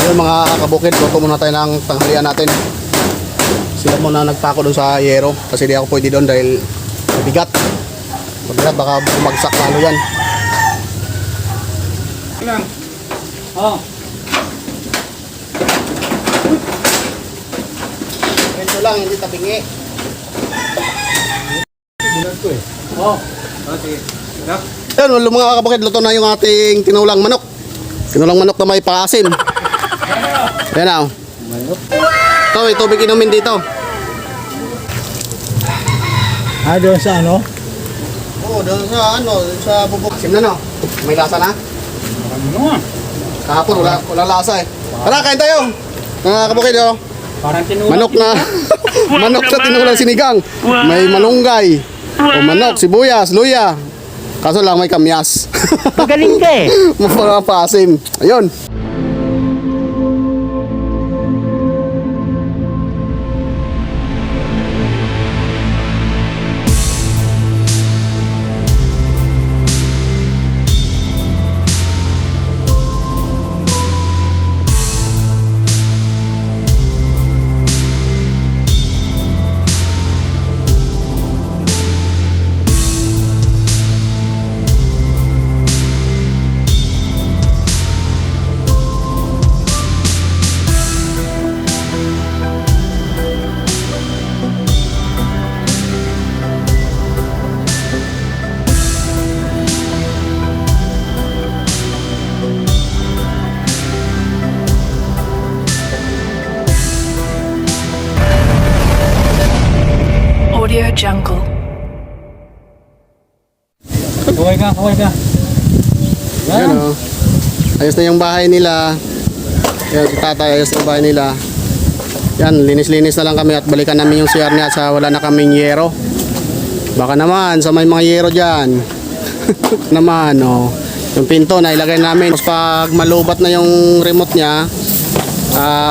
Yung mga kabukid, luto muna tayo ng tanghalian natin. Sila muna nagpako doon sa yero kasi di ako pwede doon dahil mabigat. Mabigat, baka bumagsak lalo yan. Lang. Oh. Ito lang, hindi tabingi. Bulag ko eh. Oh. Sige. Yan, mga kabukid, luto na yung ating tinulang manok. Tinulang manok na may paasim. Yan na. Manok. Ito, may tubig inumin dito. Doon sa ano? Oo, doon sa ano, sa bubuk. Asim na no? May lasa na? Ano nga? Kahapon, wala lasa eh. Tara, kain tayo. Mga kabukid, oh. Parang tinulang. Manok na. Manok na tinulang sinigang. May malunggay. O manok, sibuyas, luya. Kaso lang may kamyas. Magaling ka eh. Mga paasim. Ayun. Audio Jungle. Kaway ka, kaway ka. Ayun oh. Ayos na yung bahay nila. Ayun, si tatay, ayos na yung bahay nila. Yan, linis-linis na lang kami at balikan namin yung CR niya sa wala na kaming yero. Baka naman, sa may mga yero dyan. Naman, oh. Yung pinto na ilagay namin. Tapos pag malubat na yung remote niya,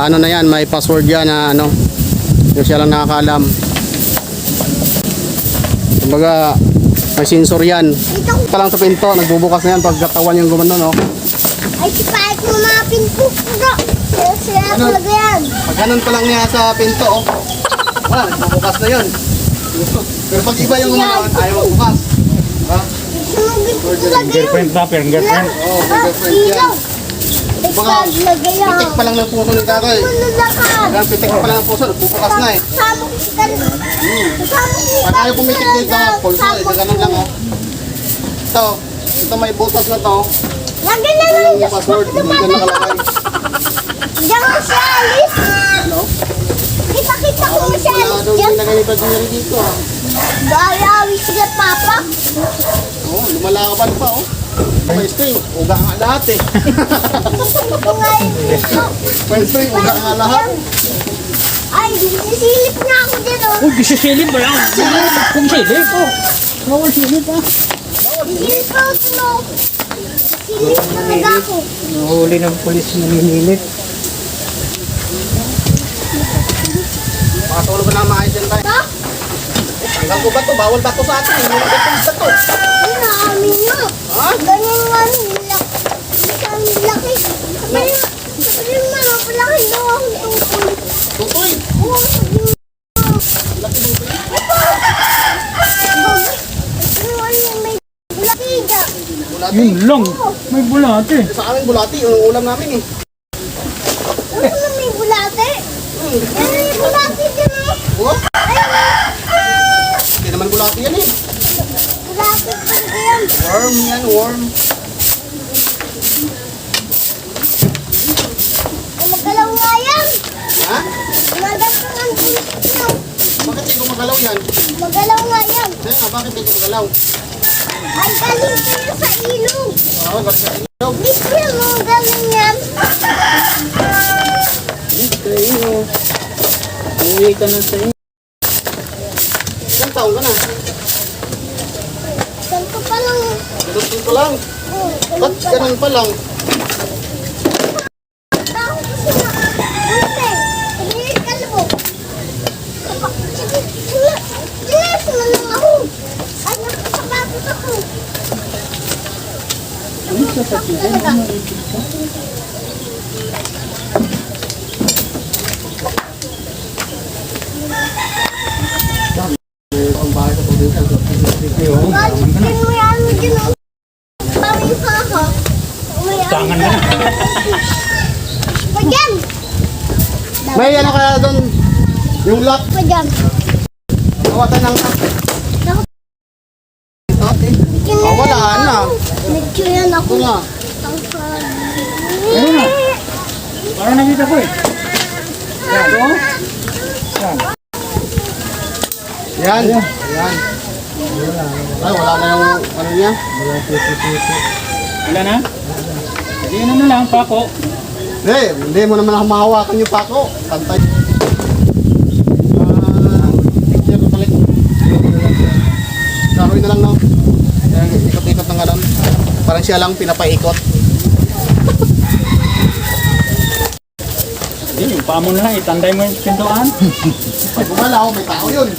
ano na yan, may password yan na ano. Yung siya lang nakakaalam. Kumbaga, may sensor yan. Pa lang sa pinto, nagbubukas na yan pag katawan yung gumano, no? Ay, sipahit mo mga pinto ko. Sila Ano? talaga yan. Pag ganun pa lang niya sa pinto, oh. Wala, nagbubukas na yun. Pero pag iba yung gumano, ayaw magbukas. Ha? Sunugin ko talaga yun. Girlfriend ba? Parang girlfriend. Oo, may girlfriend yan. Mga pitik pa lang ng puso ni tatay. Hanggang pitik pa lang ng puso, nagbubukas na eh. Kasama ko si Kal. Kasama ko si Pag ayaw pumitik dito, pulso, ganun lang, oh. Ito may butas na to. Lagyan na lang Yung dyan. password, dyan nakalagay. Diyan ko si Alice. Ano? Kita-kita ko mo si Wala Alice daw dyan. nilagay ni Pagdinari dito, ah. Bayawi sila, Papa. Oo, lumalaban pa, oh. May string, uga nga lahat eh. Ito nga yun dito. May string, uga nga lahat. Ay, sisilip na ako dyan, oh. Uy, sisilip ba lang? Kung silip, oh. Bawal silip, ah. Sisilip ko ito, no. Sisilip talaga ako. Nahuli ng polis na ninilit. Makatulog ka na maayos din tayo. Ha? Hanggang ko ba to? Bawal ba to sa atin? Hindi na ba to? Ay, naamin na. Ha? Ganyan nga, nilaki. Isang laki. Sabi yung mama, palaki daw akong tungkol. Tutoy! Oo, sabi mo. May bulatiga. Bulati. Yun lang. May bulate. Sa amin bulati, yung ulam namin eh. Ano na may bulate? Yan na yung bulate dyan, oh. Oh? Ayun, Hindi naman bulati yan eh. bulate talaga yan. Worm yan, worm. Ay, magalaw nga yan. Ha? Magagang ang bulate. Bakit hindi gumagalaw yan? Magalaw nga yan. Kaya nga, bakit hindi gumagalaw? Ay, galing kayo sa ilog. Oo, galing sa ilaw. Bigyan mo, galing yan. Kayo. Uwi ka na sa inyo. Ilang taon ka na? Ganito pa lang. Ganun pa lang. Oh, Ba't ganun pa lang? tao ko sila. Ante, pagiging kalbo. Sige, silas mo lang ako. Ay, nakasapatos ako. Ano sa sakit? Talaga. Tangan na. Pajam! May ano kaya doon? Yung lock, Pajam! kawatan ng wala na. Nagsuyan ako. Ito nga. Ano na? Parang nakita ko eh. Yan, oh. Yan. Yan. Yan. Ay, wala na yung ano niya. Wala na? Hindi ano na lang, pako. Hindi mo naman mahawakan yung pako. Pantay. Picture ko palit. Karoy na lang, no? Yan, ikot-ikot ng ganun. Parang siya lang pinapaikot. Hindi, yung paa mo na lang, itanday mo yung pintuan. Pag gumalaw, may tao yun.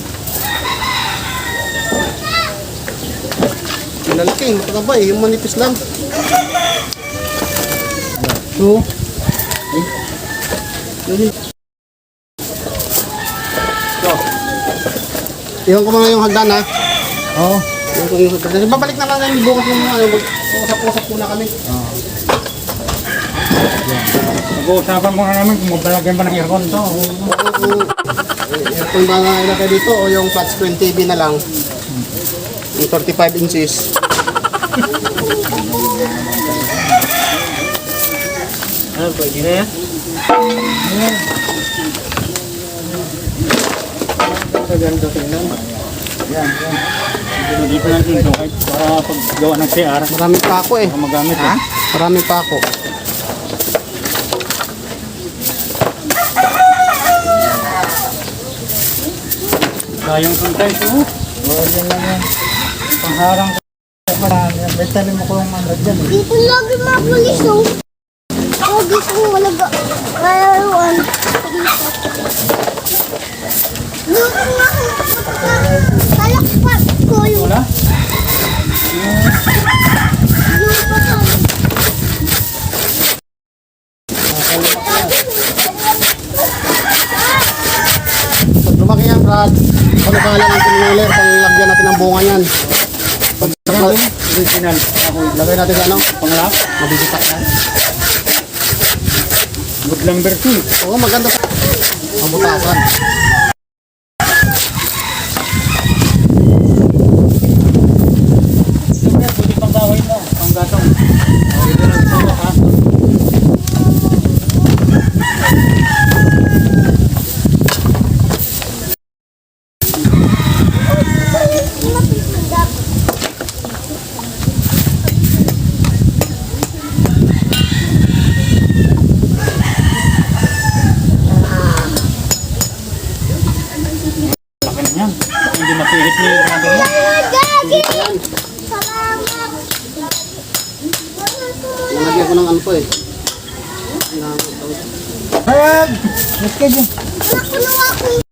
Pinalaki, matabay, yung manipis lang. So, So, iwan ko mga yung hagdan, ha? oh. Iwan ko yung hagdan. Babalik na lang yung bukas ng mga, usap-usap muna kami. Mag-uusapan muna namin kung mabalagyan ba ng aircon to. Kung ba nga ilagay dito o yung flat screen TV na lang. Yung 35 inches. Ano, pwede na yan? Ganda tingnan. Yan, yan. Dito natin ito kahit para paggawa ng CR. Maraming pako eh. Para magamit eh. Maraming pako. Sayang sometimes oh. Oo, yan lang yan. Pangharang ko. May talim mo ko yung ano dyan. Dito lagi mga pulis, oh. Oh, gusto ko malaga. Ngayon. Luto nga ako. Talakpat ko yung Wala? lupa ko. Pag lumaki yan, Brad, ano ba lang ang tinulir pang lagyan natin ng bunga yan. Pag Original. Ako, lagay natin sa ano, panglap. mabibitak yan. Good lumber tool. Oo, maganda sa mabutasan. Siyempre, pwede pang kahoy mo. Pang gatong. Dito lang sa ha. Laki na yan. Hindi mapihit ni brother mo. Daddy! Salamat. Nalagyan ko ng ano po eh. Brad! Let's go dyan. Nakulo ako.